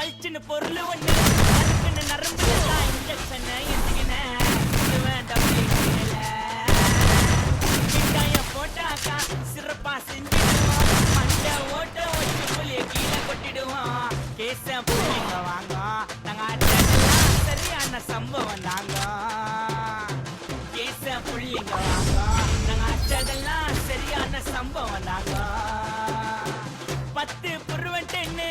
பல்ச்சுன்னு பொருள் ஒண்ணு அதுக்குன்னு நரம்பு எல்லாம் இன்ஜெக்ஷன் எத்துக்கினேன் கிட்டாயம் போட்டாக்கா சிறப்பா செஞ்சிடுவோம் மண்ட ஓட்ட வச்சு புளிய கீழே கொட்டிடுவோம் கேச புள்ளிங்க வாங்க நாங்க அட்டெல்லாம் சரியான சம்பவம் தாங்க கேச புள்ளிங்க வாங்க நாங்க அட்டதெல்லாம் சரியான சம்பவம் தாங்க 10 புருவன் டென்னு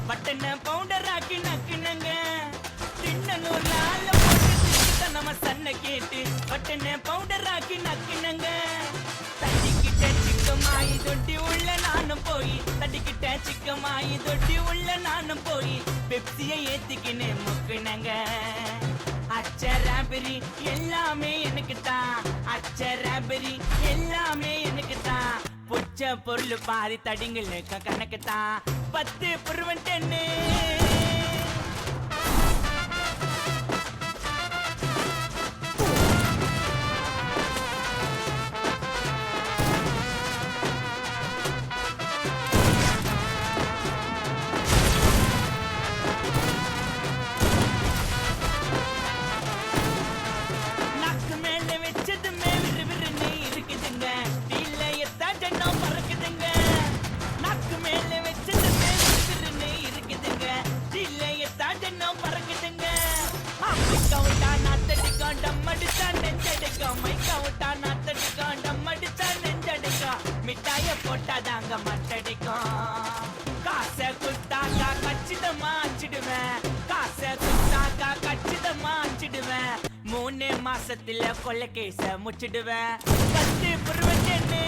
பட்டன பவுண்டர் ஆக்கி நக்குனங்க தின்னூர்ல ஆள போட்டு நம்ம சன்ன கேட்டு பட்டன பவுண்டர் ஆக்கி நக்குனங்க தட்டிக்கிட்ட சிக்கமாயி தொட்டி உள்ள நானும் போய் தட்டிக்கிட்ட சிக்கமாயி தொட்டி உள்ள நானும் போய் பெப்சியை ஏத்திக்கின்னு முக்குனங்க அச்சராபரி எல்லாமே எனக்கு தான் அச்சராபரி எல்லாமே எனக்கு தான் பொச்ச பொருள் பாதி தடிங்களுக்கு கணக்கு தான் 10 புருவன் டென்னு நாக்கு மேல வச்சதுமே விறுவிறுன்னு இருக்குதுங்க இல்ல எத்தாட்டோ பறக்குதுங்க நாக்கு மேல வச்சதுமே விறுவிறுன்னு இருக்குதுங்க இல்ல எத்தாட்டோ பறக்குதுங்க அம்மிக்கவுட்டா நாத்தடிக்கும் டம்மடிச்சா நெஞ்சடிக்கும் மைக்கவுட்டா நாத்தடிக்கும் டம்மடிச்சா நெஞ்சடிக்கும் மிட்டாய போட்டாதாங்க மட்டடிக்கும் காசை குத்தாக்கா கச்சிதமா அச்சிடுவேன் காசை குத்தாக்கா கச்சிதமா அச்சிடுவேன் 3 மாசத்துல கொலை கேச முச்சிடுவேன் 10 புருவன் டென்னு